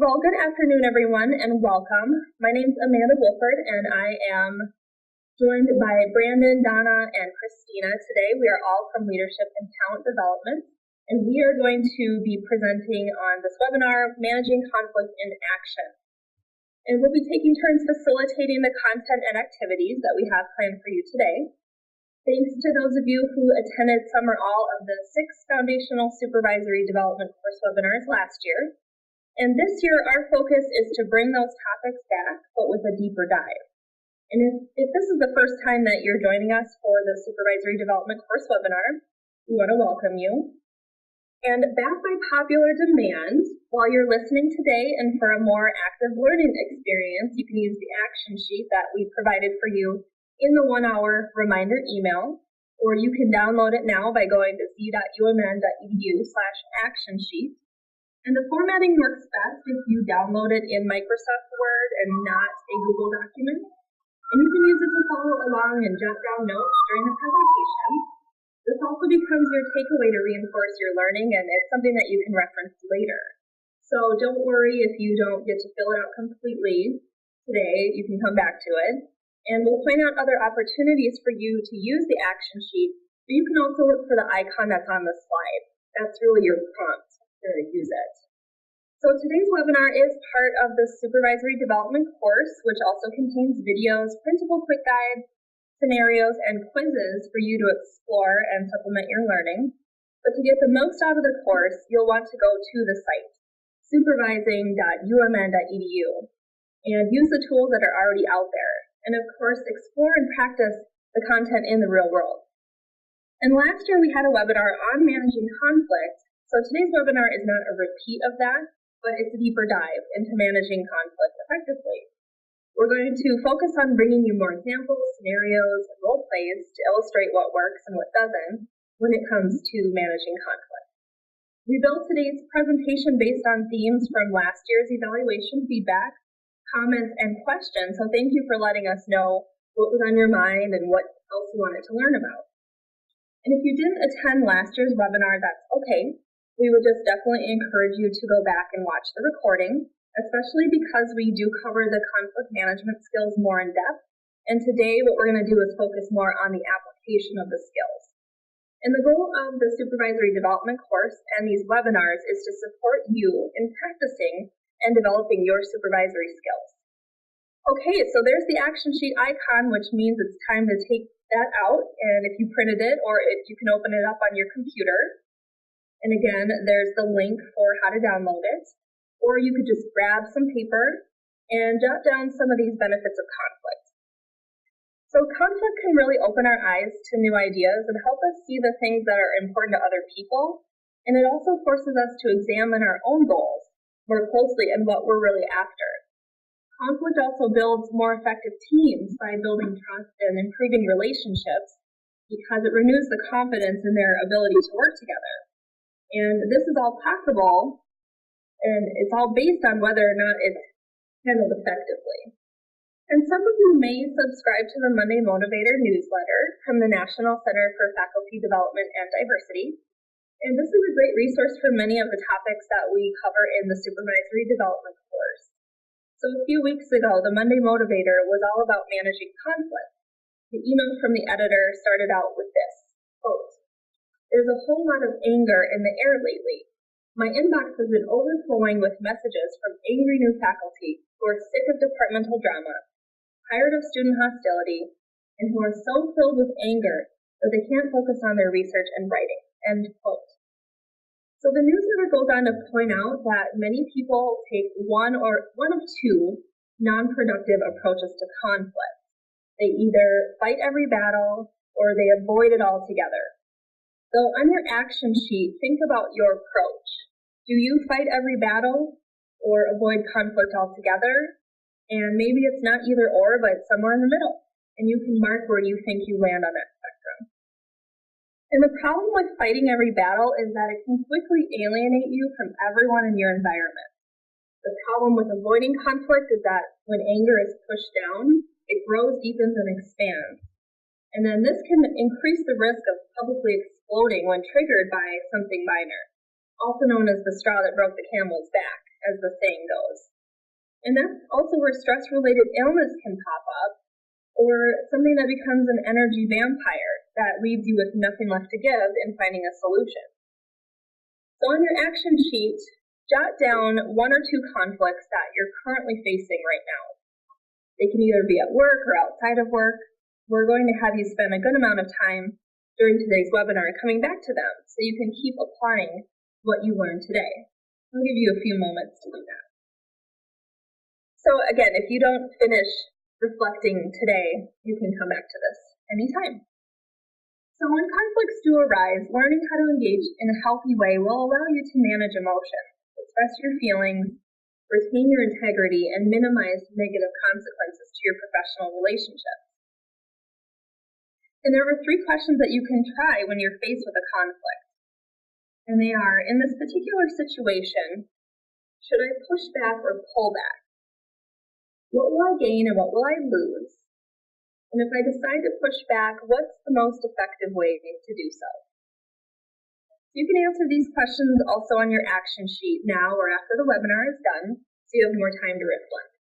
Well, good afternoon, everyone, and welcome. My name's Amanda Wolford, and I am joined by Brandon, Donna, and Christina. Today, we are all from Leadership and Talent Development, and we are going to be presenting on this webinar, Managing Conflict in Action. And we'll be taking turns facilitating the content and activities that we have planned for you today. Thanks to those of you who attended some or all of the 6 Foundational Supervisory Development course webinars last year. And this year, our focus is to bring those topics back, but with a deeper dive. And if this is the first time that you're joining us for the Supervisory Development course webinar, we want to welcome you. And back by popular demand, while you're listening today and for a more active learning experience, you can use the action sheet that we provided for you in the 1-hour reminder email, or you can download it now by going to z.umn.edu/action sheet. And the formatting works best if you download it in Microsoft Word and not a Google document. And you can use it to follow along and jot down notes during the presentation. This also becomes your takeaway to reinforce your learning, and it's something that you can reference later. So don't worry if you don't get to fill it out completely today. You can come back to it. And we'll point out other opportunities for you to use the action sheet, but you can also look for the icon that's on the slide. That's really your prompt to use it. So today's webinar is part of the Supervisory Development course, which also contains videos, printable quick guides, scenarios, and quizzes for you to explore and supplement your learning. But to get the most out of the course, you'll want to go to the site, supervising.umn.edu, and use the tools that are already out there. And of course, explore and practice the content in the real world. And last year we had a webinar on managing conflict. So today's webinar is not a repeat of that, but it's a deeper dive into managing conflict effectively. We're going to focus on bringing you more examples, scenarios, and role plays to illustrate what works and what doesn't when it comes to managing conflict. We built today's presentation based on themes from last year's evaluation feedback, comments, and questions. So thank you for letting us know what was on your mind and what else you wanted to learn about. And if you didn't attend last year's webinar, that's okay. We would just definitely encourage you to go back and watch the recording, especially because we do cover the conflict management skills more in depth. And today what we're going to do is focus more on the application of the skills. And the goal of the Supervisory Development course and these webinars is to support you in practicing and developing your supervisory skills. Okay, so there's the action sheet icon, which means it's time to take that out. And if you printed it, or if you can open it up on your computer. And again, there's the link for how to download it. Or you could just grab some paper and jot down some of these benefits of conflict. So conflict can really open our eyes to new ideas and help us see the things that are important to other people. And it also forces us to examine our own goals more closely and what we're really after. Conflict also builds more effective teams by building trust and improving relationships because it renews the confidence in their ability to work together. And this is all possible, and it's all based on whether or not it's handled effectively. And some of you may subscribe to the Monday Motivator newsletter from the National Center for Faculty Development and Diversity. And this is a great resource for many of the topics that we cover in the Supervisory Development course. So a few weeks ago, the Monday Motivator was all about managing conflict. The email from the editor started out with this, quote, "There's a whole lot of anger in the air lately. My inbox has been overflowing with messages from angry new faculty who are sick of departmental drama, tired of student hostility, and who are so filled with anger that they can't focus on their research and writing," end quote. So the newsletter goes on to point out that many people take one of two non-productive approaches to conflict. They either fight every battle or they avoid it altogether. So on your action sheet, think about your approach. Do you fight every battle or avoid conflict altogether? And maybe it's not either or, but somewhere in the middle. And you can mark where you think you land on that spectrum. And the problem with fighting every battle is that it can quickly alienate you from everyone in your environment. The problem with avoiding conflict is that when anger is pushed down, it grows, deepens, and expands. And then this can increase the risk of publicly exploding when triggered by something minor, also known as the straw that broke the camel's back. as the saying goes. And that's also where stress-related illness can pop up, or something that becomes an energy vampire that leaves you with nothing left to give in finding a solution. So on your action sheet, jot down 1 or 2 conflicts that you're currently facing right now. They can either be at work or outside of work. We're going to have you spend a good amount of time during today's webinar coming back to them so you can keep applying what you learned today. I'll give you a few moments to do that. So again, if you don't finish reflecting today, you can come back to this anytime. So when conflicts do arise, learning how to engage in a healthy way will allow you to manage emotions, express your feelings, retain your integrity, and minimize negative consequences to your professional relationships. And there are 3 questions that you can try when you're faced with a conflict. And they are, in this particular situation, should I push back or pull back? What will I gain and what will I lose? And if I decide to push back, what's the most effective way to do so? You can answer these questions also on your action sheet now or after the webinar is done, so you have more time to reflect.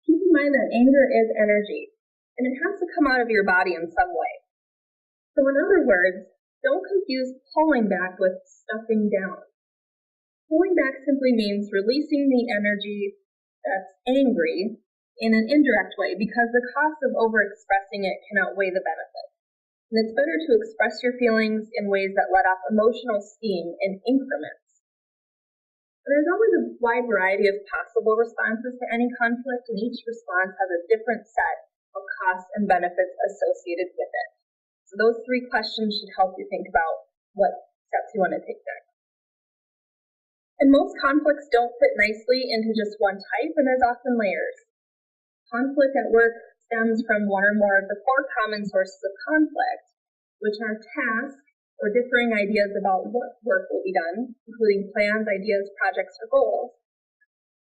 Keep in mind that anger is energy, and it has to come out of your body in some way. So in other words, don't confuse pulling back with stuffing down. Pulling back simply means releasing the energy that's angry in an indirect way because the cost of overexpressing it can outweigh the benefit. And it's better to express your feelings in ways that let off emotional steam in increments. There's always a wide variety of possible responses to any conflict, and each response has a different set of costs and benefits associated with it. So those 3 questions should help you think about what steps you want to take next. And most conflicts don't fit nicely into just one type, and there's often layers. Conflict at work stems from 1 or more of the 4 common sources of conflict, which are task, or differing ideas about what work will be done, including plans, ideas, projects, or goals.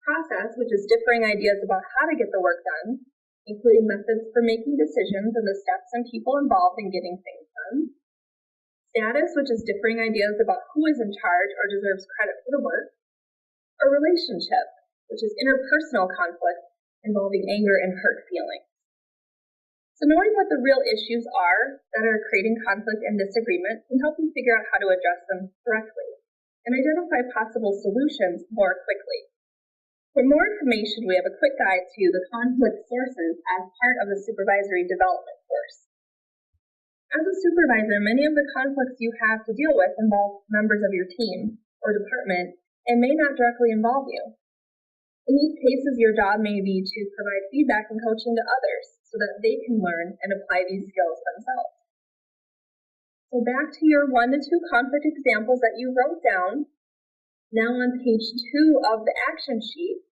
Process, which is differing ideas about how to get the work done, including methods for making decisions and the steps and people involved in getting things done. Status, which is differing ideas about who is in charge or deserves credit for the work. A relationship, which is interpersonal conflict involving anger and hurt feelings. So knowing what the real issues are that are creating conflict and disagreement can help you figure out how to address them correctly and identify possible solutions more quickly. For more information, we have a quick guide to the conflict sources as part of the Supervisory Development course. As a supervisor, many of the conflicts you have to deal with involve members of your team or department and may not directly involve you. In these cases, your job may be to provide feedback and coaching to others so that they can learn and apply these skills themselves. So back to your 1 to 2 conflict examples that you wrote down. Now on page 2 of the action sheet,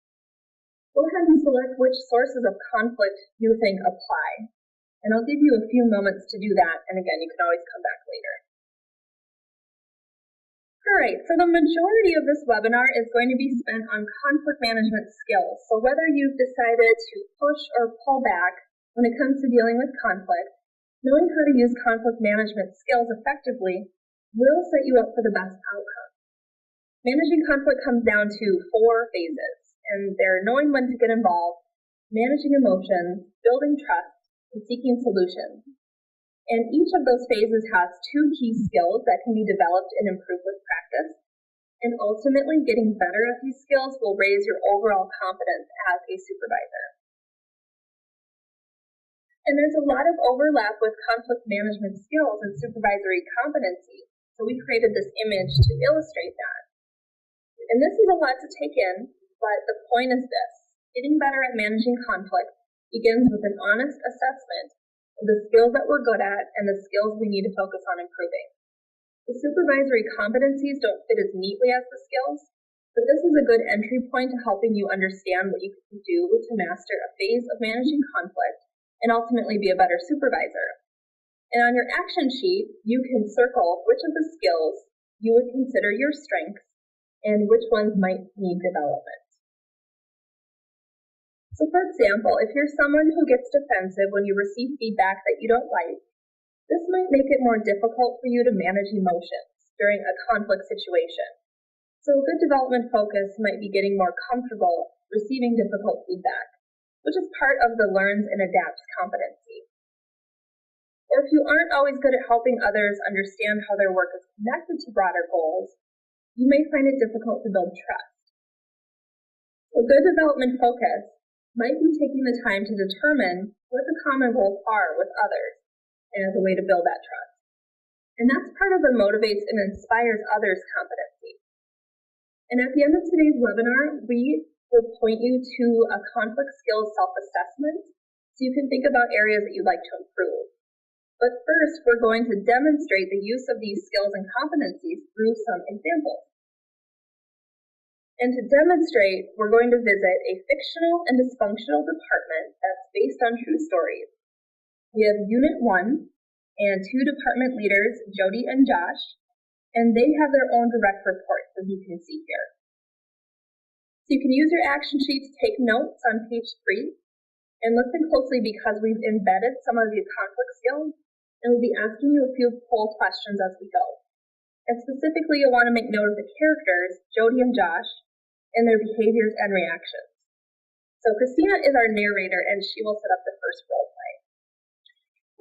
go ahead and select which sources of conflict you think apply. And I'll give you a few moments to do that, and again, you can always come back later. All right, so the majority of this webinar is going to be spent on conflict management skills. So whether you've decided to push or pull back when it comes to dealing with conflict, knowing how to use conflict management skills effectively will set you up for the best outcome. Managing conflict comes down to 4 phases, and they're knowing when to get involved, managing emotions, building trust, and seeking solutions. And each of those phases has 2 key skills that can be developed and improved with practice. And ultimately, getting better at these skills will raise your overall confidence as a supervisor. And there's a lot of overlap with conflict management skills and supervisory competency. So we created this image to illustrate that. And this is a lot to take in, but the point is this: getting better at managing conflict begins with an honest assessment of the skills that we're good at and the skills we need to focus on improving. The supervisory competencies don't fit as neatly as the skills, but this is a good entry point to helping you understand what you can do to master a phase of managing conflict and ultimately be a better supervisor. And on your action sheet, you can circle which of the skills you would consider your strengths and which ones might need development. So for example, if you're someone who gets defensive when you receive feedback that you don't like, this might make it more difficult for you to manage emotions during a conflict situation. So a good development focus might be getting more comfortable receiving difficult feedback, which is part of the learns and adapts competency. Or if you aren't always good at helping others understand how their work is connected to broader goals, you may find it difficult to build trust. A good development focus might be taking the time to determine what the common goals are with others as a way to build that trust. And that's part of the motivates and inspires others competency. And at the end of today's webinar, we will point you to a conflict skills self-assessment so you can think about areas that you'd like to improve. But first, we're going to demonstrate the use of these skills and competencies through some examples. And to demonstrate, we're going to visit a fictional and dysfunctional department that's based on true stories. We have Unit 1 and 2 department leaders, Jody and Josh, and they have their own direct reports, as you can see here. So you can use your action sheet to take notes on page 3 and listen closely because we've embedded some of these conflict skills and we'll be asking you a few poll questions as we go. And specifically, you'll want to make note of the characters, Jody and Josh, and their behaviors and reactions. So Christina is our narrator and she will set up the first role play.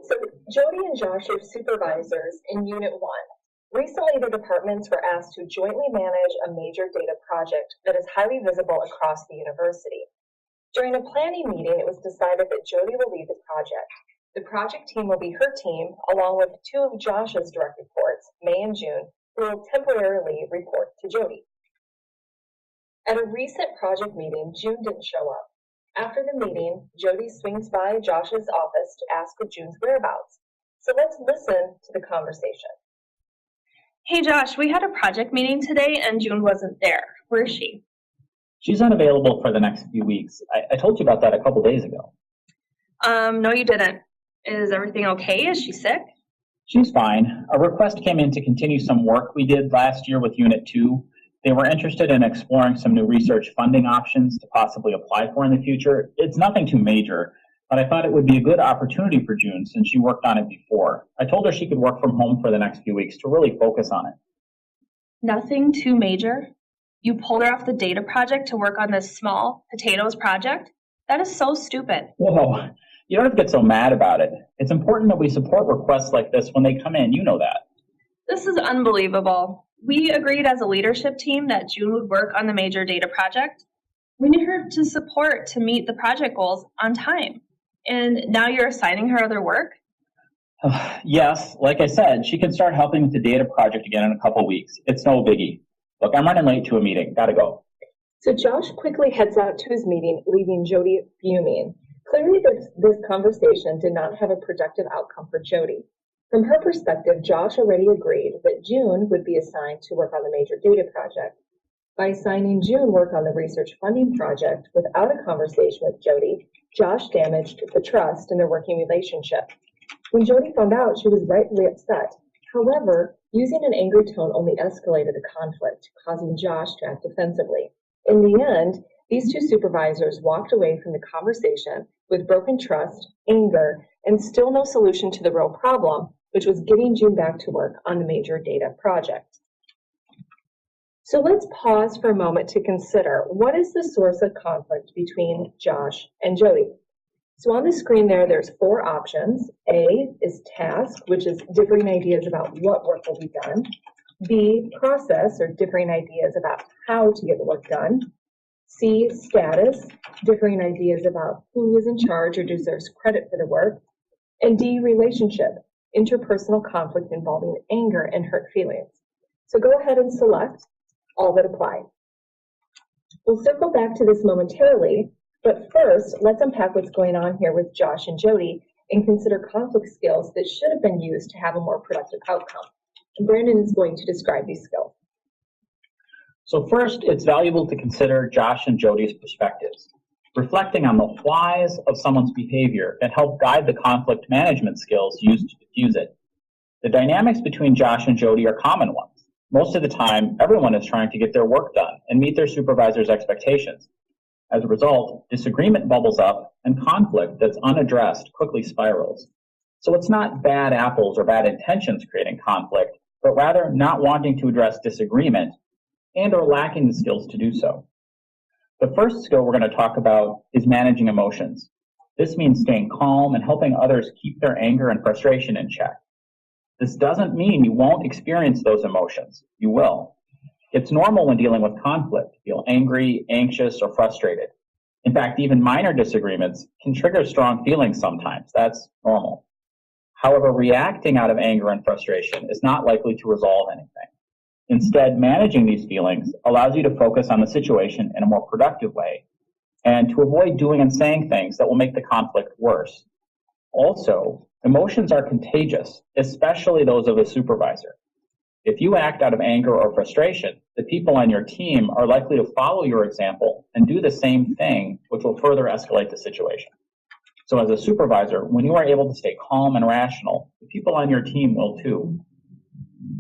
So Jody and Josh are supervisors in Unit 1. Recently, the departments were asked to jointly manage a major data project that is highly visible across the university. During a planning meeting, it was decided that Jody will lead the project. The project team will be her team, along with 2 of Josh's direct reports, May and June, who will temporarily report to Jody. At a recent project meeting, June didn't show up. After the meeting, Jody swings by Josh's office to ask for June's whereabouts. So let's listen to the conversation. Hey Josh, we had a project meeting today and June wasn't there. Where is she? She's unavailable for the next few weeks. I told you about that a couple days ago. No, you didn't. Is everything okay? Is she sick? She's fine. A request came in to continue some work we did last year with Unit 2. They were interested in exploring some new research funding options to possibly apply for in the future. It's nothing too major, but I thought it would be a good opportunity for June since she worked on it before. I told her she could work from home for the next few weeks to really focus on it. Nothing too major? You pulled her off the data project to work on this small potatoes project? That is so stupid. Whoa, you don't have to get so mad about it. It's important that we support requests like this when they come in. You know that. This is unbelievable. We agreed as a leadership team that June would work on the major data project. We need her to support to meet the project goals on time. And now you're assigning her other work? Yes, like I said, she can start helping with the data project again in a couple weeks. It's no biggie. Look, I'm running late to a meeting. Gotta go. So Josh quickly heads out to his meeting, leaving Jody fuming. Clearly, this conversation did not have a productive outcome for Jody. From her perspective, Josh already agreed that June would be assigned to work on the major data project. By assigning June work on the research funding project without a conversation with Jody, Josh damaged the trust in their working relationship. When Jody found out, she was rightfully upset. However, using an angry tone only escalated the conflict, causing Josh to act defensively. In the end, these 2 supervisors walked away from the conversation with broken trust, anger, and still no solution to the real problem, which was getting June back to work on the major data project. So let's pause for a moment to consider what is the source of conflict between Josh and Jody. So on the screen there's 4 options. A is task, which is differing ideas about what work will be done. B, process, or differing ideas about how to get the work done. C, status, differing ideas about who is in charge or deserves credit for the work. And D, relationship, interpersonal conflict involving anger and hurt feelings. So go ahead and select all that apply. We'll circle back to this momentarily, but first, let's unpack what's going on here with Josh and Jody and consider conflict skills that should have been used to have a more productive outcome. And Brandon is going to describe these skills. So first, it's valuable to consider Josh and Jody's perspectives. Reflecting on the whys of someone's behavior can help guide the conflict management skills used to diffuse it. The dynamics between Josh and Jody are common ones. Most of the time, everyone is trying to get their work done and meet their supervisor's expectations. As a result, disagreement bubbles up and conflict that's unaddressed quickly spirals. So it's not bad apples or bad intentions creating conflict, but rather not wanting to address disagreement and are lacking the skills to do so. The first skill we're going to talk about is managing emotions. This means staying calm and helping others keep their anger and frustration in check. This doesn't mean you won't experience those emotions. You will. It's normal when dealing with conflict to feel angry, anxious, or frustrated. In fact, even minor disagreements can trigger strong feelings sometimes. That's normal. However, reacting out of anger and frustration is not likely to resolve anything. Instead, managing these feelings allows you to focus on the situation in a more productive way and to avoid doing and saying things that will make the conflict worse. Also, emotions are contagious, especially those of a supervisor. If you act out of anger or frustration, the people on your team are likely to follow your example and do the same thing, which will further escalate the situation. So as a supervisor, when you are able to stay calm and rational, the people on your team will too.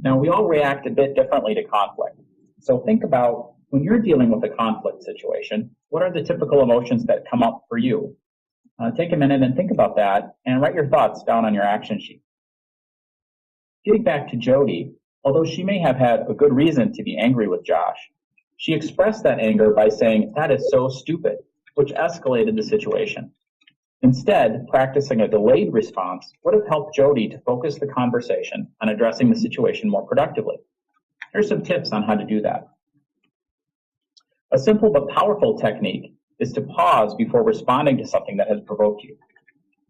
Now, we all react a bit differently to conflict. So think about when you're dealing with a conflict situation, what are the typical emotions that come up for you? Take a minute and think about that and write your thoughts down on your action sheet. Getting back to Jody, although she may have had a good reason to be angry with Josh, she expressed that anger by saying, "That is so stupid," which escalated the situation. Instead, practicing a delayed response would have helped Jody to focus the conversation on addressing the situation more productively. Here's some tips on how to do that. A simple but powerful technique is to pause before responding to something that has provoked you.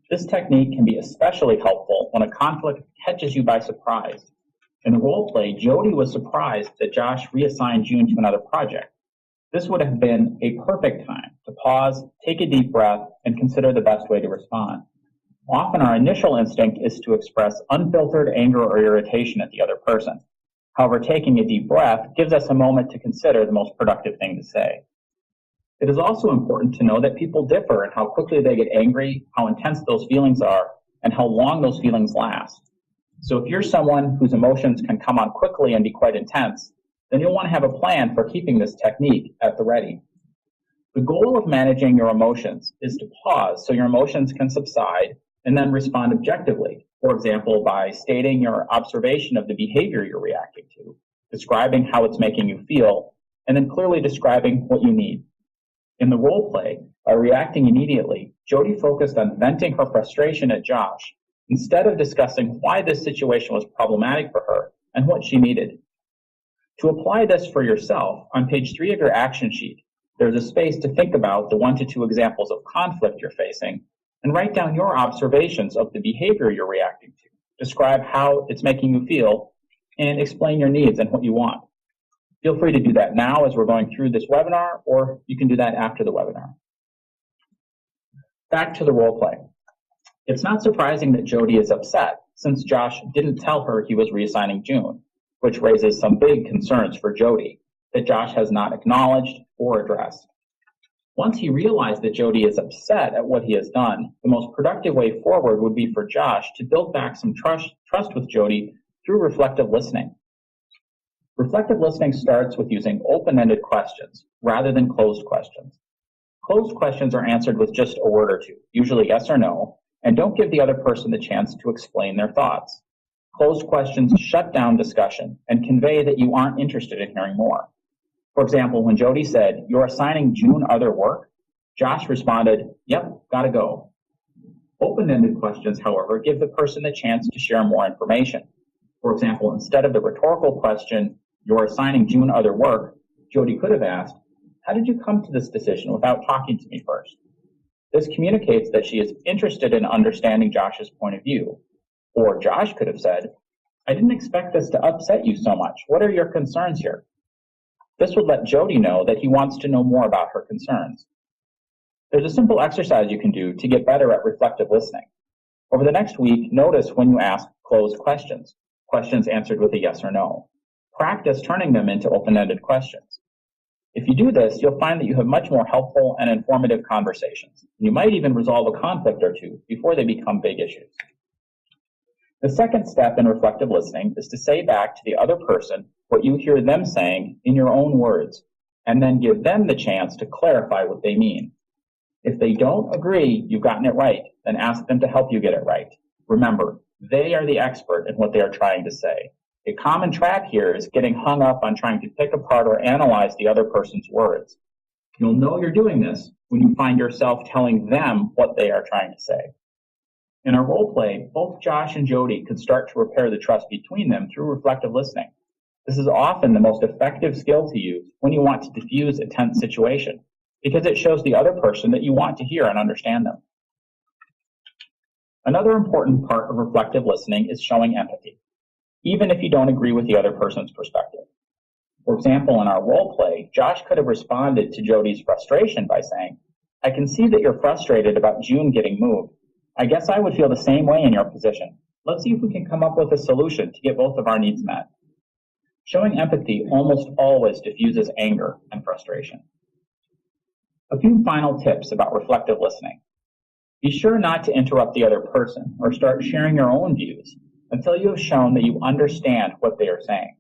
This technique can be especially helpful when a conflict catches you by surprise. In the role play, Jody was surprised that Josh reassigned June to another project. This would have been a perfect time to pause, take a deep breath, and consider the best way to respond. Often our initial instinct is to express unfiltered anger or irritation at the other person. However, taking a deep breath gives us a moment to consider the most productive thing to say. It is also important to know that people differ in how quickly they get angry, how intense those feelings are, and how long those feelings last. So if you're someone whose emotions can come on quickly and be quite intense, then you'll want to have a plan for keeping this technique at the ready. The goal of managing your emotions is to pause so your emotions can subside and then respond objectively. For example, by stating your observation of the behavior you're reacting to, describing how it's making you feel, and then clearly describing what you need. In the role play, by reacting immediately, Jody focused on venting her frustration at Josh instead of discussing why this situation was problematic for her and what she needed. To apply this for yourself, on page 3 of your action sheet, there's a space to think about the 1 to 2 examples of conflict you're facing and write down your observations of the behavior you're reacting to. Describe how it's making you feel and explain your needs and what you want. Feel free to do that now as we're going through this webinar, or you can do that after the webinar. Back to the role play. It's not surprising that Jody is upset since Josh didn't tell her he was reassigning June, which raises some big concerns for Jody that Josh has not acknowledged or addressed. Once he realized that Jody is upset at what he has done, the most productive way forward would be for Josh to build back some trust with Jody through reflective listening. Reflective listening starts with using open-ended questions rather than closed questions. Closed questions are answered with just a word or two, usually yes or no, and don't give the other person the chance to explain their thoughts. Closed questions shut down discussion and convey that you aren't interested in hearing more. For example, when Jody said, "You're assigning June other work," Josh responded, "Yep, gotta go." Open-ended questions, however, give the person the chance to share more information. For example, instead of the rhetorical question, "You're assigning June other work," Jody could have asked, "How did you come to this decision without talking to me first?" This communicates that she is interested in understanding Josh's point of view. Or Josh could have said, "I didn't expect this to upset you so much. What are your concerns here?" This would let Jody know that he wants to know more about her concerns. There's a simple exercise you can do to get better at reflective listening. Over the next week, notice when you ask closed questions, questions answered with a yes or no. Practice turning them into open-ended questions. If you do this, you'll find that you have much more helpful and informative conversations. You might even resolve a conflict or two before they become big issues. The second step in reflective listening is to say back to the other person what you hear them saying in your own words, and then give them the chance to clarify what they mean. If they don't agree you've gotten it right, then ask them to help you get it right. Remember, they are the expert in what they are trying to say. A common trap here is getting hung up on trying to pick apart or analyze the other person's words. You'll know you're doing this when you find yourself telling them what they are trying to say. In our role play, both Josh and Jody could start to repair the trust between them through reflective listening. This is often the most effective skill to use when you want to diffuse a tense situation, because it shows the other person that you want to hear and understand them. Another important part of reflective listening is showing empathy, even if you don't agree with the other person's perspective. For example, in our role play, Josh could have responded to Jody's frustration by saying, "I can see that you're frustrated about June getting moved. I guess I would feel the same way in your position. Let's see if we can come up with a solution to get both of our needs met." Showing empathy almost always diffuses anger and frustration. A few final tips about reflective listening. Be sure not to interrupt the other person or start sharing your own views until you have shown that you understand what they are saying.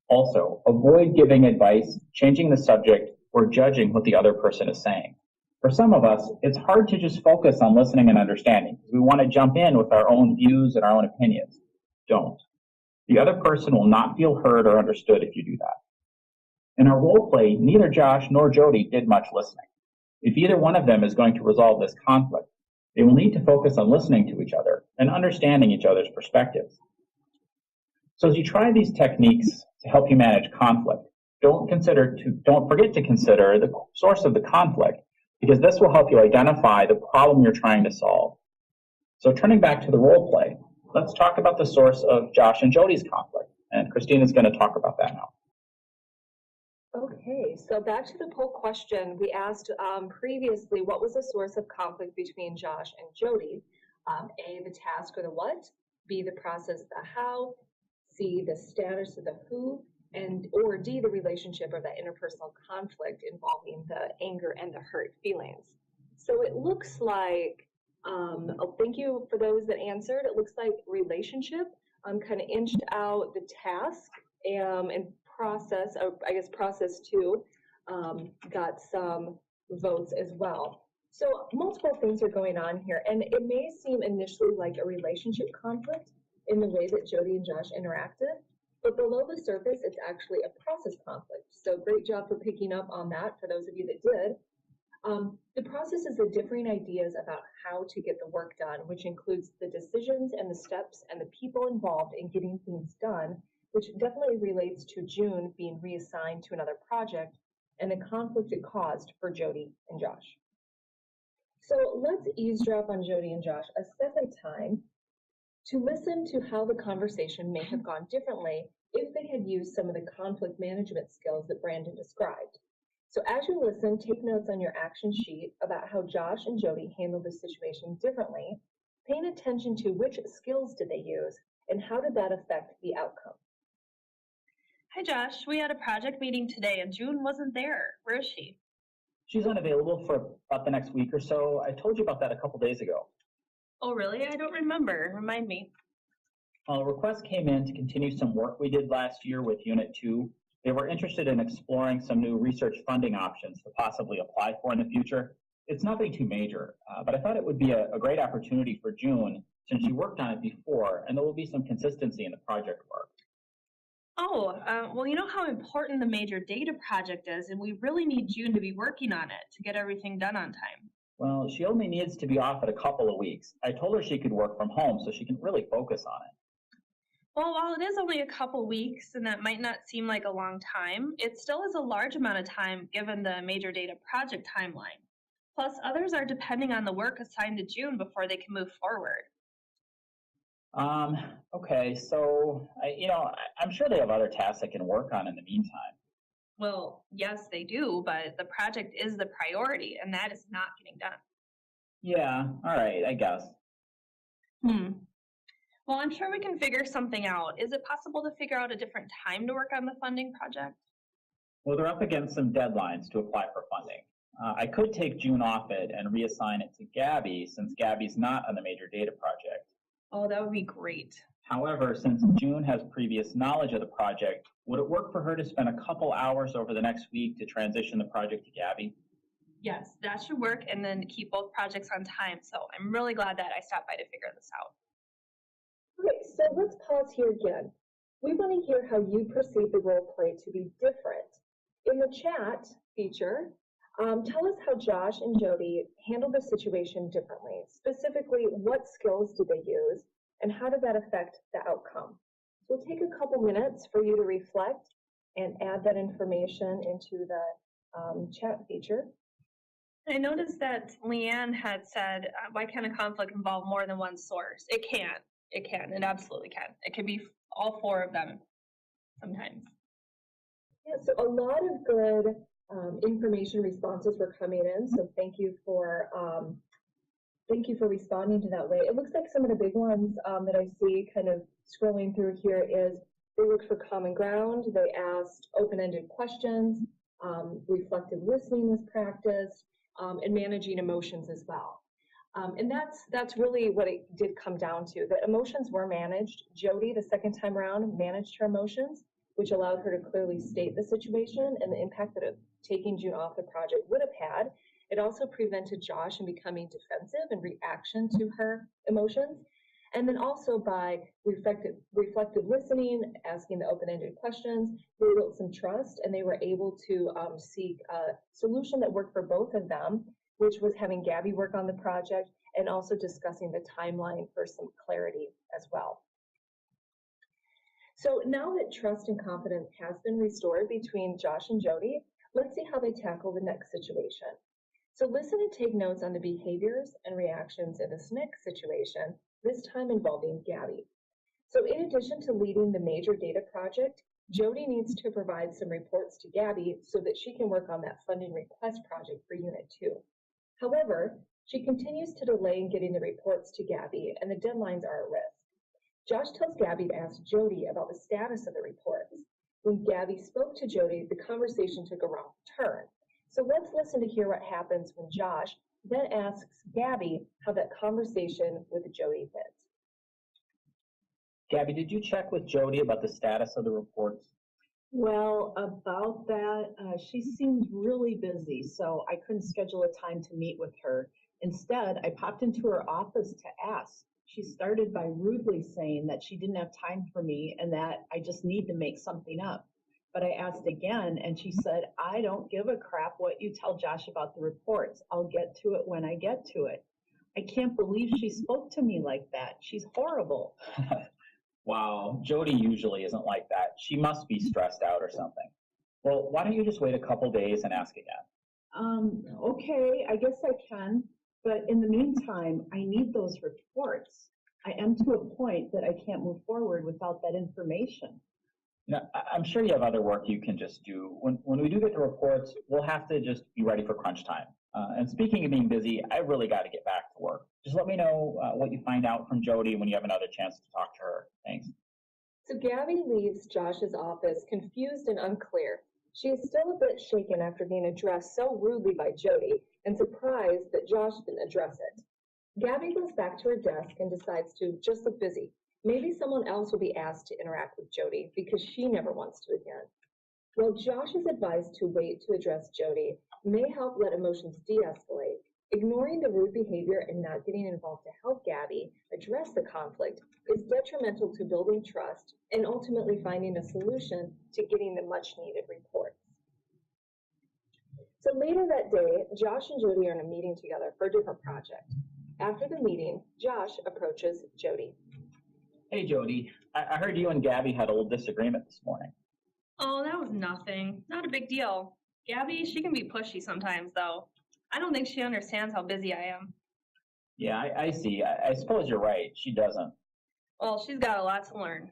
Also, avoid giving advice, changing the subject, or judging what the other person is saying. For some of us, it's hard to just focus on listening and understanding because we want to jump in with our own views and our own opinions. Don't. The other person will not feel heard or understood if you do that. In our role play, neither Josh nor Jody did much listening. If either one of them is going to resolve this conflict, they will need to focus on listening to each other and understanding each other's perspectives. So as you try these techniques to help you manage conflict, don't forget to consider the source of the conflict, because this will help you identify the problem you're trying to solve. So turning back to the role play, let's talk about the source of Josh and Jody's conflict. And Christina's going to talk about that now. Okay, so back to the poll question, we asked previously what was the source of conflict between Josh and Jody? A, the task or the what, B, the process, the how, C, the status or the who, or D, the relationship or that interpersonal conflict involving the anger and the hurt feelings. So it looks like, thank you for those that answered. It looks like relationship kind of inched out the task and process, or I guess process two, got some votes as well. So multiple things are going on here, and it may seem initially like a relationship conflict in the way that Jody and Josh interacted, but below the surface, it's actually a process conflict. So great job for picking up on that for those of you that did. The process is the differing ideas about how to get the work done, which includes the decisions and the steps and the people involved in getting things done, which definitely relates to June being reassigned to another project and the conflict it caused for Jody and Josh. So let's eavesdrop on Jody and Josh a step at a time to listen to how the conversation may have gone differently if they had used some of the conflict management skills that Brandon described. So as you listen, take notes on your action sheet about how Josh and Jody handled the situation differently, paying attention to which skills did they use and how did that affect the outcome. Hi Josh, we had a project meeting today and June wasn't there. Where is she? She's unavailable for about the next week or so. I told you about that a couple days ago. Oh really? I don't remember. Remind me. A request came in to continue some work we did last year with Unit 2. They were interested in exploring some new research funding options to possibly apply for in the future. It's nothing too major, but I thought it would be a great opportunity for June since she worked on it before, and there will be some consistency in the project work. Oh, well, you know how important the major data project is, and we really need June to be working on it to get everything done on time. Well, she only needs to be off at a couple of weeks. I told her she could work from home so she can really focus on it. Well, while it is only a couple weeks and that might not seem like a long time, it still is a large amount of time given the major data project timeline. Plus, others are depending on the work assigned to June before they can move forward. Okay, so, I'm sure they have other tasks they can work on in the meantime. Well, yes, they do, but the project is the priority, and that is not getting done. Yeah, all right, I guess. Well, I'm sure we can figure something out. Is it possible to figure out a different time to work on the funding project? Well, they're up against some deadlines to apply for funding. I could take June off it and reassign it to Gabby since Gabby's not on the major data project. Oh, that would be great. However, since June has previous knowledge of the project, would it work for her to spend a couple hours over the next week to transition the project to Gabby? Yes, that should work, and then keep both projects on time. So I'm really glad that I stopped by to figure this out. Okay, so let's pause here again. We want to hear how you perceive the role play to be different. In the chat feature, tell us how Josh and Jody handled the situation differently. Specifically, what skills did they use, and how did that affect the outcome? So we'll take a couple minutes for you to reflect and add that information into the chat feature. I noticed that Leanne had said, why can't a conflict involve more than one source? It can. It can. It absolutely can. It can be all four of them sometimes. Yeah, so a lot of good information responses were coming in, so thank you for responding to that way. It looks like some of the big ones that I see kind of scrolling through here is they looked for common ground, they asked open-ended questions, reflective listening was practiced, and managing emotions as well. And that's really what it did come down to. The emotions were managed. Jody, the second time around, managed her emotions, which allowed her to clearly state the situation and the impact that taking June off the project would have had. It also prevented Josh from becoming defensive in reaction to her emotions. And then also by reflective listening, asking the open-ended questions, they built some trust, and they were able to seek a solution that worked for both of them, which was having Gabby work on the project and also discussing the timeline for some clarity as well. So now that trust and confidence has been restored between Josh and Jody, let's see how they tackle the next situation. So listen and take notes on the behaviors and reactions in this next situation, this time involving Gabby. So in addition to leading the major data project, Jody needs to provide some reports to Gabby so that she can work on that funding request project for Unit 2. However, she continues to delay in getting the reports to Gabby, and the deadlines are at risk. Josh tells Gabby to ask Jody about the status of the reports. When Gabby spoke to Jody, the conversation took a wrong turn. So let's listen to hear what happens when Josh then asks Gabby how that conversation with Jody went. Gabby, did you check with Jody about the status of the reports? Well, about that, she seemed really busy, so I couldn't schedule a time to meet with her. Instead, I popped into her office to ask. She started by rudely saying that she didn't have time for me and that I just need to make something up. But I asked again, and she said, I don't give a crap what you tell Josh about the reports. I'll get to it when I get to it. I can't believe she spoke to me like that. She's horrible. Wow, Jody usually isn't like that. She must be stressed out or something. Well, why don't you just wait a couple days and ask again? Okay, I guess I can. But in the meantime, I need those reports. I am to a point that I can't move forward without that information. You know, I'm sure you have other work you can just do. When we do get the reports, we'll have to just be ready for crunch time. And speaking of being busy, I really got to get back to work. Just let me know what you find out from Jody when you have another chance to talk to her. Thanks. So Gabby leaves Josh's office confused and unclear. She is still a bit shaken after being addressed so rudely by Jody and surprised that Josh didn't address it. Gabby goes back to her desk and decides to just look busy. Maybe someone else will be asked to interact with Jody because she never wants to again. While Josh is advised to wait to address Jody may help let emotions de-escalate, ignoring the rude behavior and not getting involved to help Gabby address the conflict is detrimental to building trust and ultimately finding a solution to getting the much-needed reports. So later that day, Josh and Jody are in a meeting together for a different project. After the meeting, Josh approaches Jody. Hey, Jody, I heard you and Gabby had a little disagreement this morning. Oh, that was nothing. Not a big deal. Gabby, she can be pushy sometimes, though. I don't think she understands how busy I am. Yeah, I see. I suppose you're right. She doesn't. Well, she's got a lot to learn.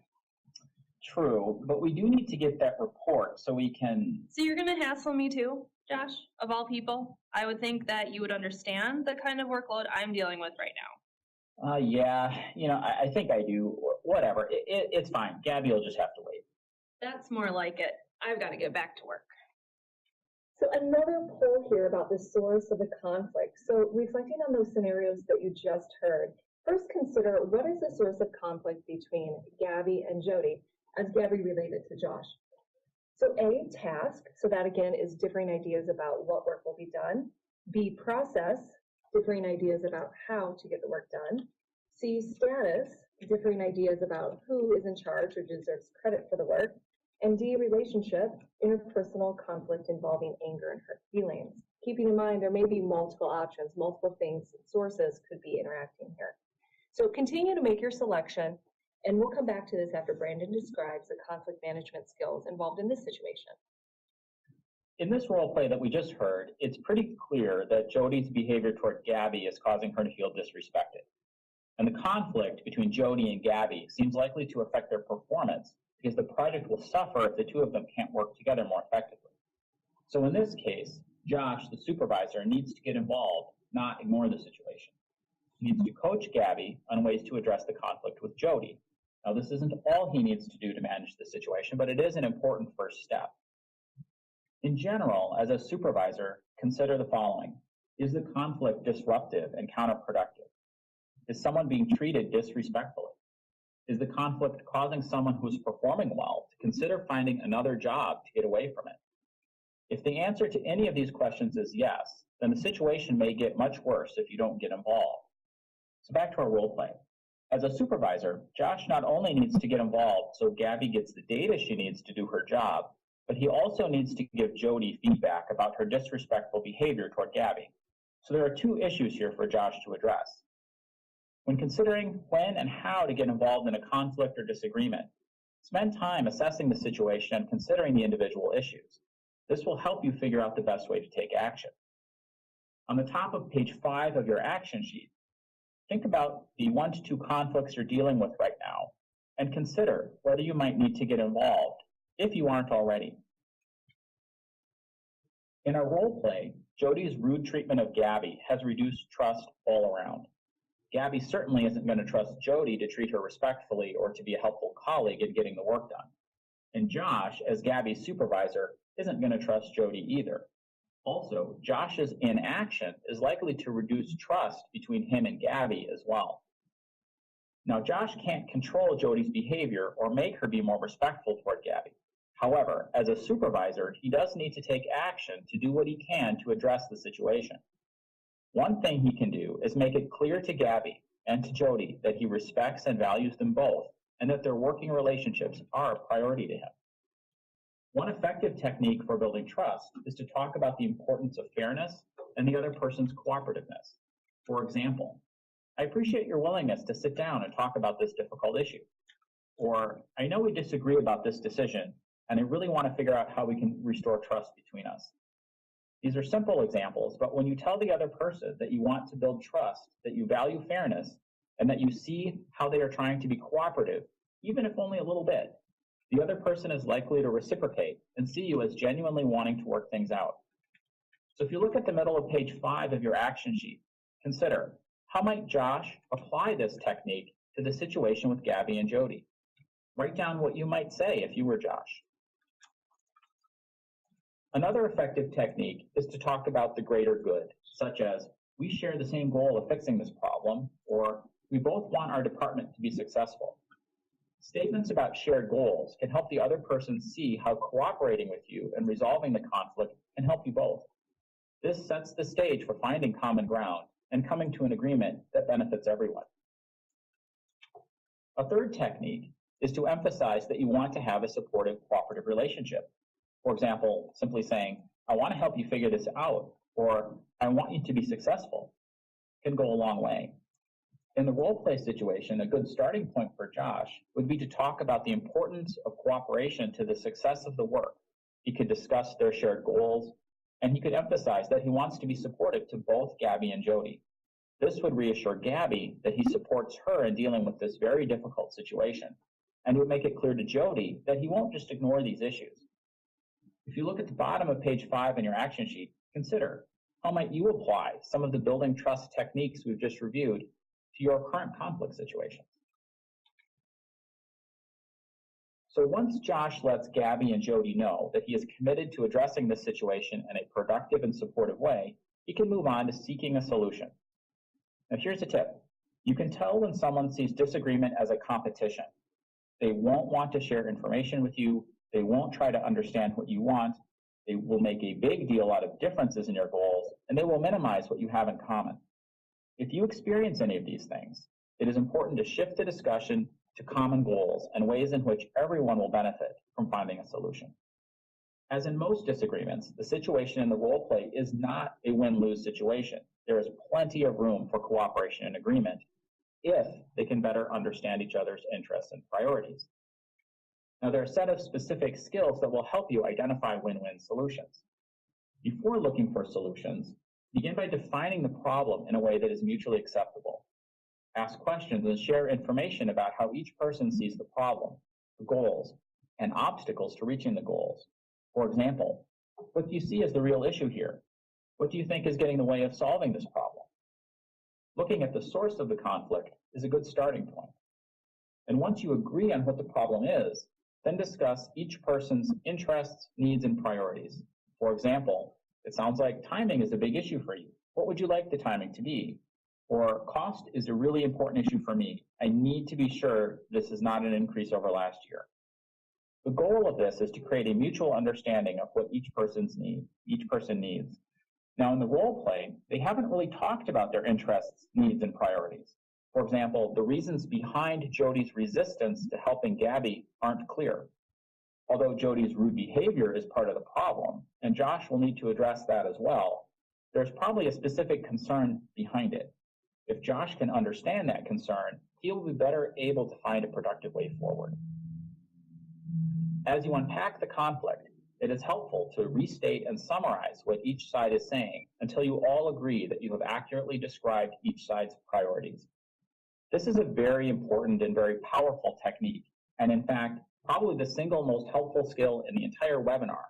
True, but we do need to get that report so we can... So you're going to hassle me too, Josh, of all people? I would think that you would understand the kind of workload I'm dealing with right now. Yeah, you know, I think I do. Whatever. It's fine. Gabby will just have to wait. That's more like it. I've got to get back to work. So another poll here about the source of the conflict. So reflecting on those scenarios that you just heard, first consider what is the source of conflict between Gabby and Jody, as Gabby related to Josh. So A, task, so that again is differing ideas about what work will be done. B, process, differing ideas about how to get the work done. C, status, differing ideas about who is in charge or deserves credit for the work. And D, relationship, interpersonal conflict involving anger and hurt feelings. Keeping in mind there may be multiple options, multiple things, sources could be interacting here. So continue to make your selection, and we'll come back to this after Brandon describes the conflict management skills involved in this situation. In this role play that we just heard, it's pretty clear that Jody's behavior toward Gabby is causing her to feel disrespected. And the conflict between Jody and Gabby seems likely to affect their performance because the project will suffer if the two of them can't work together more effectively. So in this case, Josh, the supervisor, needs to get involved, not ignore the situation. He needs to coach Gabby on ways to address the conflict with Jody. Now, this isn't all he needs to do to manage the situation, but it is an important first step. In general, as a supervisor, consider the following. Is the conflict disruptive and counterproductive? Is someone being treated disrespectfully? Is the conflict causing someone who's performing well to consider finding another job to get away from it? If the answer to any of these questions is yes, then the situation may get much worse if you don't get involved. So back to our role play. As a supervisor, Josh not only needs to get involved so Gabby gets the data she needs to do her job, but he also needs to give Jody feedback about her disrespectful behavior toward Gabby. So there are two issues here for Josh to address. When considering when and how to get involved in a conflict or disagreement, spend time assessing the situation and considering the individual issues. This will help you figure out the best way to take action. On the top of page 5 of your action sheet, think about the 1 to 2 conflicts you're dealing with right now and consider whether you might need to get involved if you aren't already. In our role play, Jody's rude treatment of Gabby has reduced trust all around. Gabby certainly isn't going to trust Jody to treat her respectfully or to be a helpful colleague in getting the work done. And Josh, as Gabby's supervisor, isn't going to trust Jody either. Also, Josh's inaction is likely to reduce trust between him and Gabby as well. Now, Josh can't control Jody's behavior or make her be more respectful toward Gabby. However, as a supervisor, he does need to take action to do what he can to address the situation. One thing he can do is make it clear to Gabby and to Jody that he respects and values them both and that their working relationships are a priority to him. One effective technique for building trust is to talk about the importance of fairness and the other person's cooperativeness. For example, I appreciate your willingness to sit down and talk about this difficult issue. Or, I know we disagree about this decision, and I really want to figure out how we can restore trust between us. These are simple examples, but when you tell the other person that you want to build trust, that you value fairness, and that you see how they are trying to be cooperative, even if only a little bit, the other person is likely to reciprocate and see you as genuinely wanting to work things out. So if you look at the middle of page 5 of your action sheet, consider, how might Josh apply this technique to the situation with Gabby and Jody? Write down what you might say if you were Josh. Another effective technique is to talk about the greater good, such as, we share the same goal of fixing this problem, or we both want our department to be successful. Statements about shared goals can help the other person see how cooperating with you and resolving the conflict can help you both. This sets the stage for finding common ground and coming to an agreement that benefits everyone. A third technique is to emphasize that you want to have a supportive, cooperative relationship. For example, simply saying, I want to help you figure this out, or I want you to be successful, can go a long way. In the role play situation, a good starting point for Josh would be to talk about the importance of cooperation to the success of the work. He could discuss their shared goals, and he could emphasize that he wants to be supportive to both Gabby and Jody. This would reassure Gabby that he supports her in dealing with this very difficult situation, and would make it clear to Jody that he won't just ignore these issues. If you look at the bottom of page 5 in your action sheet, consider, how might you apply some of the building trust techniques we've just reviewed to your current conflict situations? So once Josh lets Gabby and Jody know that he is committed to addressing this situation in a productive and supportive way, he can move on to seeking a solution. Now here's a tip. You can tell when someone sees disagreement as a competition. They won't want to share information with you. They won't try to understand what you want. They will make a big deal out of differences in your goals, and they will minimize what you have in common. If you experience any of these things, It is important to shift the discussion to common goals and ways in which everyone will benefit from finding a solution. As in most disagreements, the situation in the role play is not a win-lose situation. There is plenty of room for cooperation and agreement if they can better understand each other's interests and priorities. Now, there are a set of specific skills that will help you identify win-win solutions. Before looking for solutions, begin by defining the problem in a way that is mutually acceptable. Ask questions and share information about how each person sees the problem, the goals, and obstacles to reaching the goals. For example, what do you see as the real issue here? What do you think is getting in the way of solving this problem? Looking at the source of the conflict is a good starting point. And once you agree on what the problem is, then discuss each person's interests, needs, and priorities. For example, it sounds like timing is a big issue for you. What would you like the timing to be? Or cost is a really important issue for me. I need to be sure this is not an increase over last year. The goal of this is to create a mutual understanding of what each person needs. Now, in the role play, they haven't really talked about their interests, needs, and priorities. For example, the reasons behind Jody's resistance to helping Gabby aren't clear. Although Jody's rude behavior is part of the problem, and Josh will need to address that as well, there's probably a specific concern behind it. If Josh can understand that concern, he will be better able to find a productive way forward. As you unpack the conflict, it is helpful to restate and summarize what each side is saying until you all agree that you have accurately described each side's priorities. This is a very important and very powerful technique, and in fact, probably the single most helpful skill in the entire webinar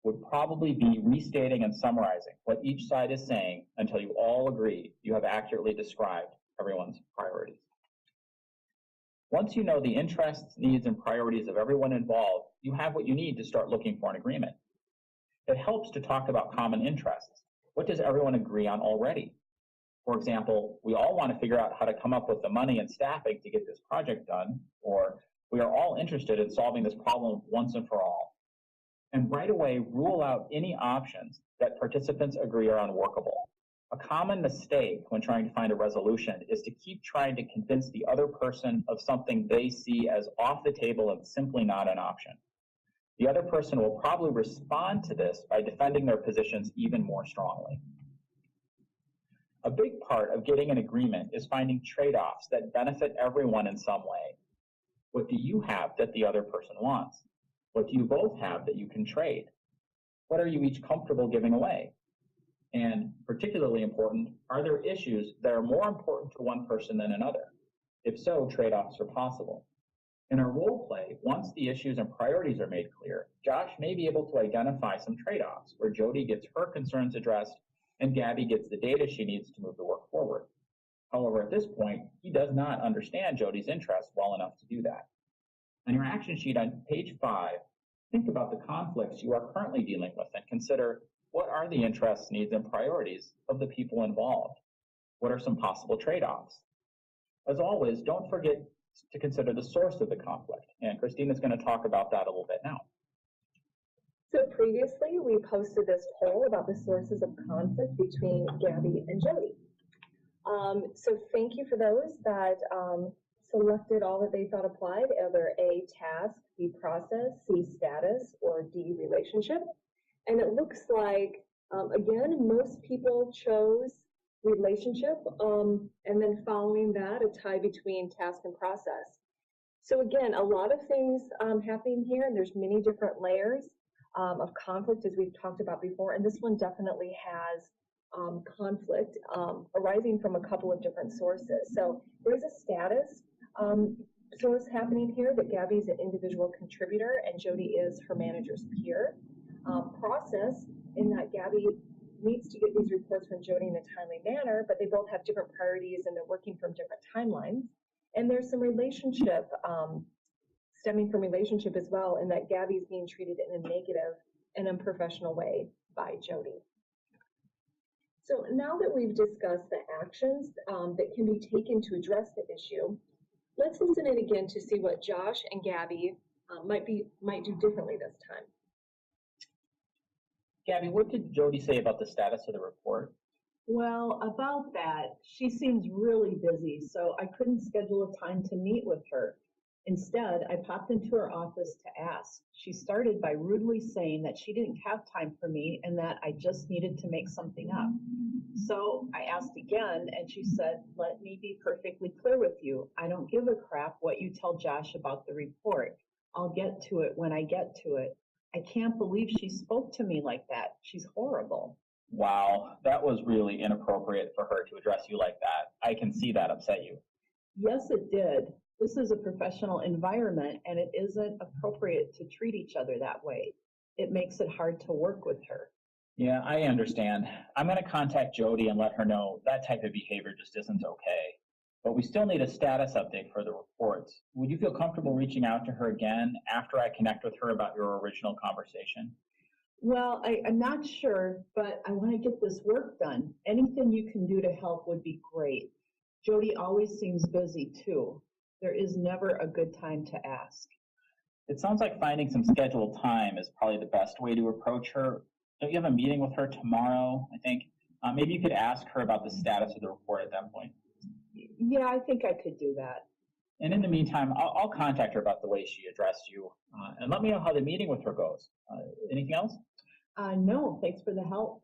would probably be restating and summarizing what each side is saying until you all agree you have accurately described everyone's priorities. Once you know the interests, needs, and priorities of everyone involved, you have what you need to start looking for an agreement. It helps to talk about common interests. What does everyone agree on already? For example, we all want to figure out how to come up with the money and staffing to get this project done, or we are all interested in solving this problem once and for all. And right away, rule out any options that participants agree are unworkable. A common mistake when trying to find a resolution is to keep trying to convince the other person of something they see as off the table and simply not an option. The other person will probably respond to this by defending their positions even more strongly. A big part of getting an agreement is finding trade-offs that benefit everyone in some way. What do you have that the other person wants? What do you both have that you can trade? What are you each comfortable giving away? And particularly important, are there issues that are more important to one person than another? If so, trade-offs are possible. In our role play, once the issues and priorities are made clear, Josh may be able to identify some trade-offs where Jody gets her concerns addressed and Gabby gets the data she needs to move the work forward. However, at this point, he does not understand Jody's interests well enough to do that. On your action sheet on page 5, think about the conflicts you are currently dealing with and consider what are the interests, needs, and priorities of the people involved. What are some possible trade-offs? As always, don't forget to consider the source of the conflict, and Christina's going to talk about that a little bit now. So previously, we posted this poll about the sources of conflict between Gabby and Jody. So thank you for those that selected all that they thought applied, either A, task, B, process, C, status, or D, relationship. And it looks like, again, most people chose relationship, and then following that, a tie between task and process. So again, a lot of things happening here, and there's many different layers of conflict, as we've talked about before, and this one definitely has conflict arising from a couple of different sources. So there's a status source happening here that Gabby's an individual contributor and Jody is her manager's peer. Process in that Gabby needs to get these reports from Jody in a timely manner, but they both have different priorities and they're working from different timelines. And there's some relationship stemming from relationship as well, in that Gabby's being treated in a negative and unprofessional way by Jody. So now that we've discussed the actions that can be taken to address the issue, let's listen in again to see what Josh and Gabby might do differently this time. Gabby, what did Jody say about the status of the report? Well, about that, she seems really busy, so I couldn't schedule a time to meet with her. Instead, I popped into her office to ask. She started by rudely saying that she didn't have time for me and that I just needed to make something up. So I asked again, and she said, "Let me be perfectly clear with you. I don't give a crap what you tell Josh about the report. I'll get to it when I get to it." I can't believe she spoke to me like that. She's horrible. Wow, that was really inappropriate for her to address you like that. I can see that upset you. Yes, it did. This is a professional environment, and it isn't appropriate to treat each other that way. It makes it hard to work with her. Yeah, I understand. I'm going to contact Jody and let her know that type of behavior just isn't okay. But we still need a status update for the reports. Would you feel comfortable reaching out to her again after I connect with her about your original conversation? Well, I'm not sure, but I want to get this work done. Anything you can do to help would be great. Jody always seems busy too. There is never a good time to ask. It sounds like finding some scheduled time is probably the best way to approach her. Don't you have a meeting with her tomorrow, I think? Maybe you could ask her about the status of the report at that point. Yeah, I think I could do that. And in the meantime, I'll contact her about the way she addressed you and let me know how the meeting with her goes. Anything else? No, thanks for the help.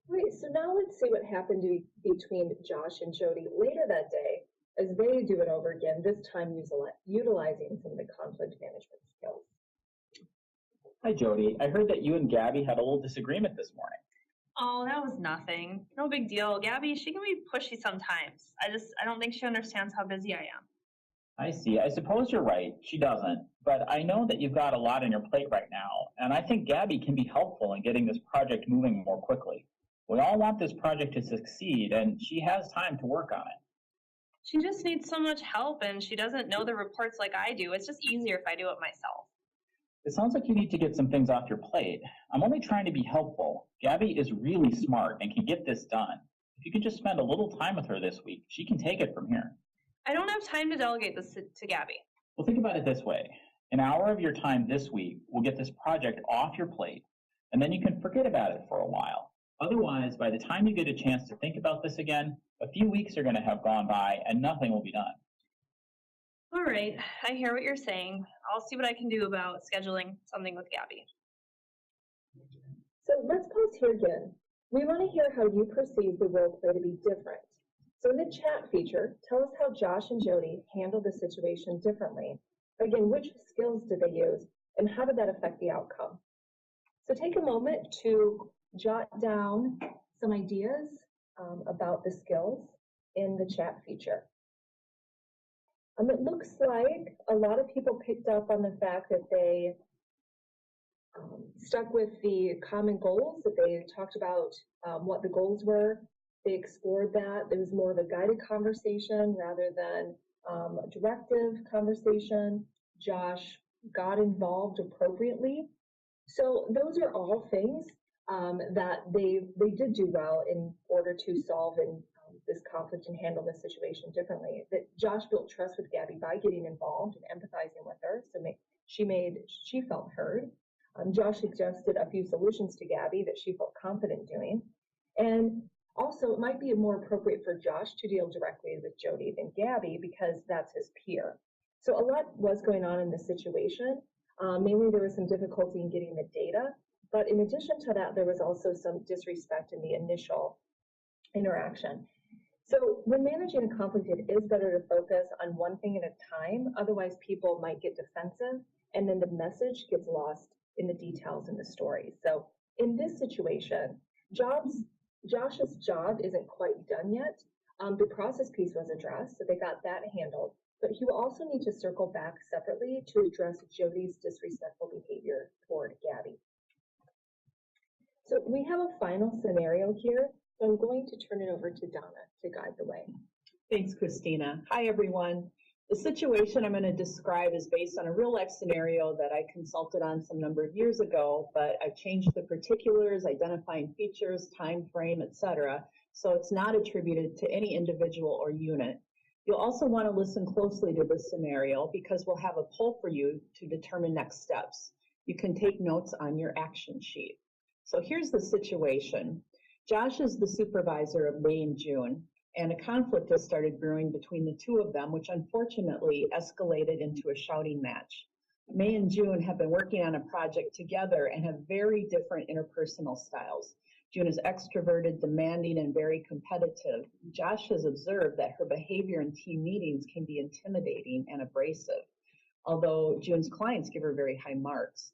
Right, so now let's see what happened between Josh and Jody later that day as they do it over again, this time utilizing some of the conflict management skills. Hi, Jody. I heard that you and Gabby had a little disagreement this morning. Oh, that was nothing. No big deal. Gabby, she can be pushy sometimes. I don't think she understands how busy I am. I see. I suppose you're right. She doesn't. But I know that you've got a lot on your plate right now, and I think Gabby can be helpful in getting this project moving more quickly. We all want this project to succeed, and she has time to work on it. She just needs so much help, and she doesn't know the reports like I do. It's just easier if I do it myself. It sounds like you need to get some things off your plate. I'm only trying to be helpful. Gabby is really smart and can get this done. If you could just spend a little time with her this week, she can take it from here. I don't have time to delegate this to Gabby. Well, think about it this way. An hour of your time this week will get this project off your plate, and then you can forget about it for a while. Otherwise, by the time you get a chance to think about this again, a few weeks are going to have gone by and nothing will be done. All right, I hear what you're saying. I'll see what I can do about scheduling something with Gabby. So let's pause here again. We want to hear how you perceive the role play to be different. So in the chat feature, tell us how Josh and Jody handled the situation differently. Again, which skills did they use and how did that affect the outcome? So take a moment to jot down some ideas about the skills in the chat feature. It looks like a lot of people picked up on the fact that they stuck with the common goals, that they talked about what the goals were. They explored that. There was more of a guided conversation rather than a directive conversation. Josh got involved appropriately. So those are all things that they did do well in order to solve this conflict and handle this situation differently. That Josh built trust with Gabby by getting involved and empathizing with her, so she felt heard. Josh suggested a few solutions to Gabby that she felt confident doing, and also it might be more appropriate for Josh to deal directly with Jody than Gabby because that's his peer. So a lot was going on in this situation. Mainly there was some difficulty in getting the data, but in addition to that, there was also some disrespect in the initial interaction. So when managing a conflict, it is better to focus on one thing at a time. Otherwise, people might get defensive, and then the message gets lost in the details in the story. So in this situation, Josh's job isn't quite done yet. The process piece was addressed, so they got that handled. But he will also need to circle back separately to address Jody's disrespectful behavior toward Gabby. So we have a final scenario here. So I'm going to turn it over to Donna to guide the way. Thanks, Christina. Hi, everyone. The situation I'm going to describe is based on a real-life scenario that I consulted on some number of years ago, but I've changed the particulars, identifying features, time frame, etc., so it's not attributed to any individual or unit. You'll also want to listen closely to this scenario because we'll have a poll for you to determine next steps. You can take notes on your action sheet. So here's the situation. Josh is the supervisor of May and June, and a conflict has started brewing between the two of them, which unfortunately escalated into a shouting match. May and June have been working on a project together and have very different interpersonal styles. June is extroverted, demanding, and very competitive. Josh has observed that her behavior in team meetings can be intimidating and abrasive, although June's clients give her very high marks.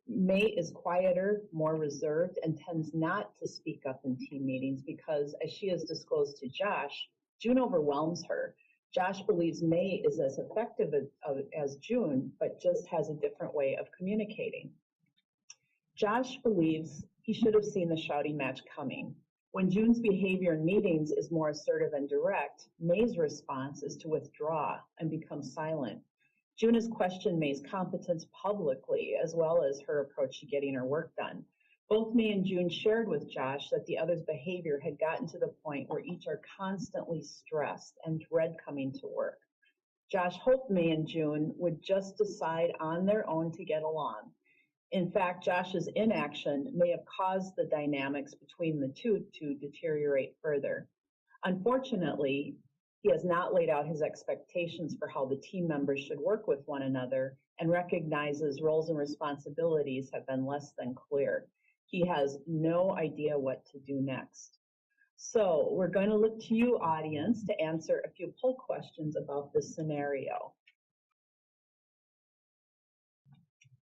May is quieter, more reserved, and tends not to speak up in team meetings because, as she has disclosed to Josh, June overwhelms her. Josh believes May is as effective as June, but just has a different way of communicating. Josh believes he should have seen the shouting match coming. When June's behavior in meetings is more assertive and direct, May's response is to withdraw and become silent. June has questioned May's competence publicly, as well as her approach to getting her work done. Both May and June shared with Josh that the other's behavior had gotten to the point where each are constantly stressed and dread coming to work. Josh hoped May and June would just decide on their own to get along. In fact, Josh's inaction may have caused the dynamics between the two to deteriorate further. Unfortunately, he has not laid out his expectations for how the team members should work with one another and recognizes roles and responsibilities have been less than clear. He has no idea what to do next. So we're going to look to you, audience, to answer a few poll questions about this scenario.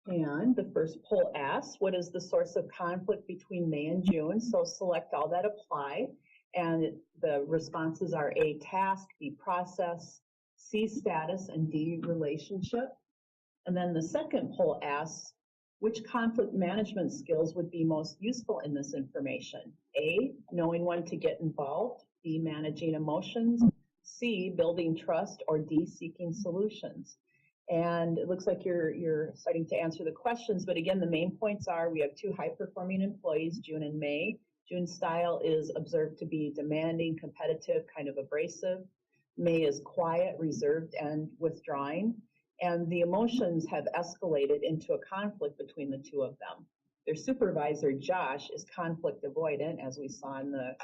And the first poll asks, what is the source of conflict between May and June? So select all that apply. And the responses are A, task, B, process, C, status, and D, relationship. And then the second poll asks, which conflict management skills would be most useful in this information? A, knowing when to get involved, B, managing emotions, C, building trust, or D, seeking solutions. And it looks like you're starting to answer the questions, but again, the main points are we have two high-performing employees, June and May. June's style is observed to be demanding, competitive, kind of abrasive. May is quiet, reserved, and withdrawing. And the emotions have escalated into a conflict between the two of them. Their supervisor, Josh, is conflict avoidant, as we saw in the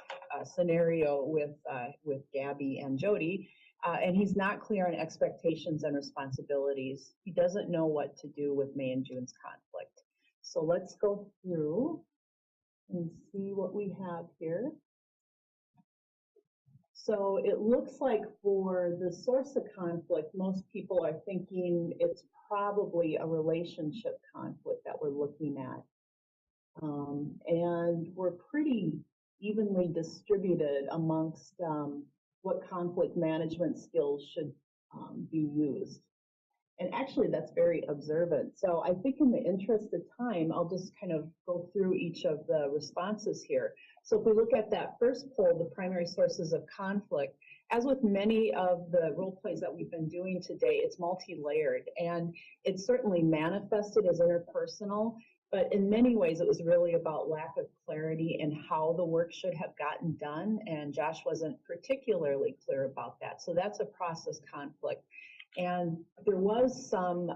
scenario with Gabby and Jody. And he's not clear on expectations and responsibilities. He doesn't know what to do with May and June's conflict. So let's go through and see what we have here. So it looks like for the source of conflict, most people are thinking it's probably a relationship conflict that we're looking at. And we're pretty evenly distributed amongst what conflict management skills should be used. And actually, that's very observant. So I think in the interest of time, I'll just kind of go through each of the responses here. So if we look at that first poll, the primary sources of conflict, as with many of the role plays that we've been doing today, it's multi-layered. And it's certainly manifested as interpersonal, but in many ways, it was really about lack of clarity in how the work should have gotten done. And Josh wasn't particularly clear about that. So that's a process conflict. And there was some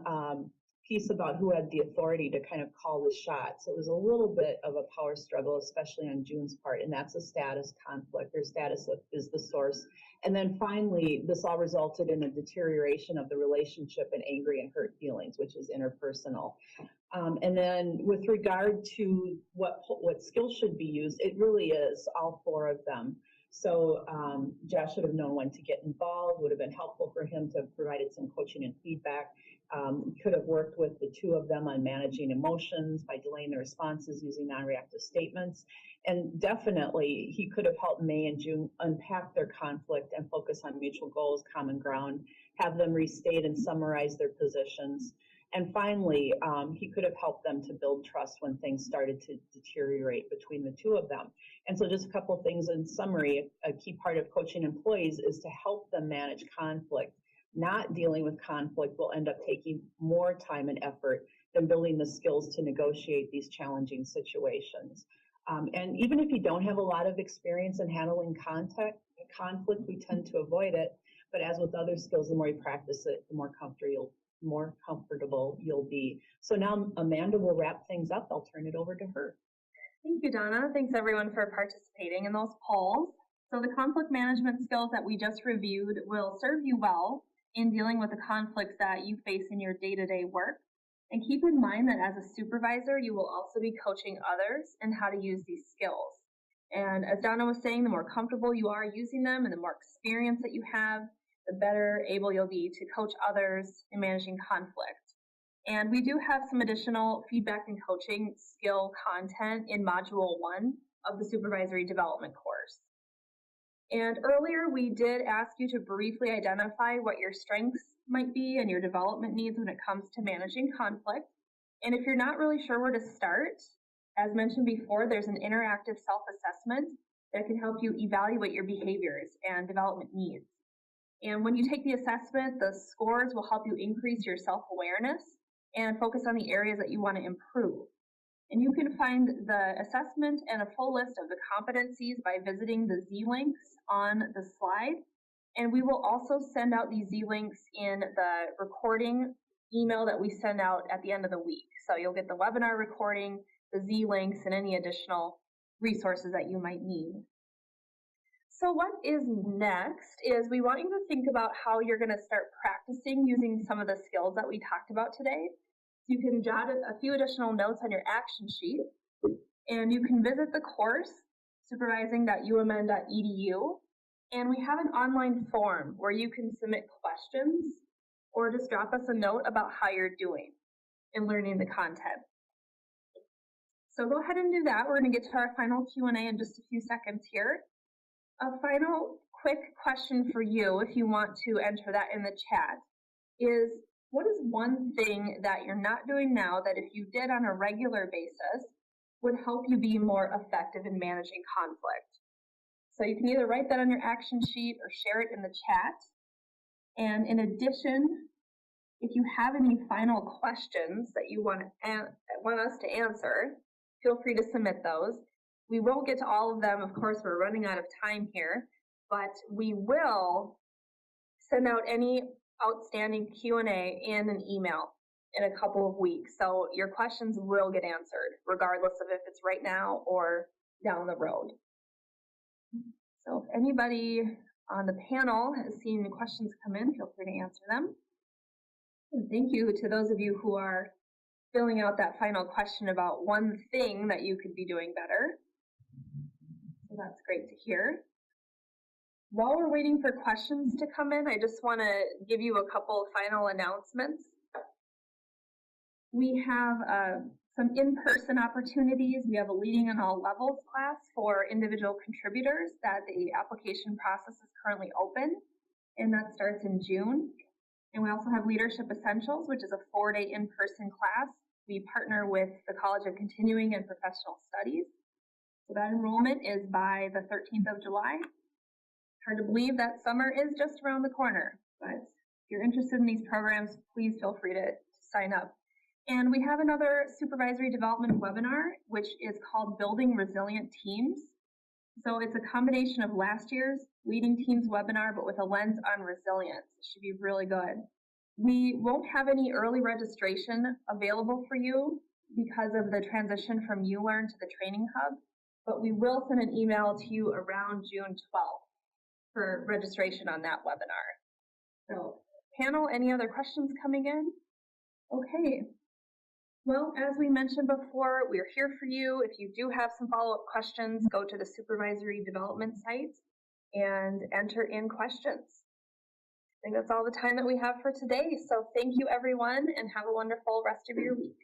piece about who had the authority to kind of call the shots. It was a little bit of a power struggle, especially on June's part, and that's a status conflict. Their status is the source. And then finally, this all resulted in a deterioration of the relationship and angry and hurt feelings, which is interpersonal. And then with regard to what skills should be used, it really is all four of them. So Josh should have known when to get involved, would have been helpful for him to have provided some coaching and feedback. Could have worked with the two of them on managing emotions by delaying the responses using non-reactive statements. And definitely, he could have helped May and June unpack their conflict and focus on mutual goals, common ground, have them restate and summarize their positions. And finally, he could have helped them to build trust when things started to deteriorate between the two of them. And so just a couple of things in summary, a key part of coaching employees is to help them manage conflict. Not dealing with conflict will end up taking more time and effort than building the skills to negotiate these challenging situations. And even if you don't have a lot of experience in handling conflict, we tend to avoid it. But as with other skills, the more you practice it, the more comfortable you'll be. So now Amanda will wrap things up. I'll turn it over to her. Thank you, Donna. Thanks everyone for participating in those polls. So the conflict management skills that we just reviewed will serve you well in dealing with the conflicts that you face in your day-to-day work. And keep in mind that as a supervisor, you will also be coaching others in how to use these skills. And as Donna was saying, the more comfortable you are using them and the more experience that you have, the better able you'll be to coach others in managing conflict. And we do have some additional feedback and coaching skill content in Module 1 of the Supervisory Development course. And earlier we did ask you to briefly identify what your strengths might be and your development needs when it comes to managing conflict. And if you're not really sure where to start, as mentioned before, there's an interactive self-assessment that can help you evaluate your behaviors and development needs. And when you take the assessment, the scores will help you increase your self-awareness and focus on the areas that you want to improve. And you can find the assessment and a full list of the competencies by visiting the Z-links on the slide. And we will also send out these Z-links in the recording email that we send out at the end of the week. So you'll get the webinar recording, the Z-links, and any additional resources that you might need. So what is next is we want you to think about how you're going to start practicing using some of the skills that we talked about today. You can jot a few additional notes on your action sheet, and you can visit the course, supervising.umn.edu, and we have an online form where you can submit questions or just drop us a note about how you're doing in learning the content. So go ahead and do that. We're going to get to our final Q&A in just a few seconds here. A final quick question for you, if you want to enter that in the chat, is what is one thing that you're not doing now that if you did on a regular basis would help you be more effective in managing conflict? So you can either write that on your action sheet or share it in the chat. And in addition, if you have any final questions that you want us to answer, feel free to submit those. We won't get to all of them. Of course, we're running out of time here, but we will send out any outstanding Q&A in an email in a couple of weeks. So your questions will get answered, regardless of if it's right now or down the road. So if anybody on the panel has seen questions come in, feel free to answer them. And thank you to those of you who are filling out that final question about one thing that you could be doing better. So that's great to hear. While we're waiting for questions to come in, I just want to give you a couple final announcements. We have some in-person opportunities. We have a Leading on All Levels class for individual contributors that the application process is currently open, and that starts in June. And we also have Leadership Essentials, which is a 4-day in-person class. We partner with the College of Continuing and Professional Studies. So that enrollment is by the 13th of July. Hard to believe that summer is just around the corner, but if you're interested in these programs, please feel free to sign up. And we have another supervisory development webinar, which is called Building Resilient Teams. So it's a combination of last year's Leading Teams webinar, but with a lens on resilience. It should be really good. We won't have any early registration available for you because of the transition from ULearn to the Training Hub, but we will send an email to you around June 12th for registration on that webinar. So, panel, any other questions coming in? Okay. Well, as we mentioned before, we're here for you. If you do have some follow-up questions, go to the Supervisory Development site and enter in questions. I think that's all the time that we have for today. So thank you, everyone, and have a wonderful rest of your week.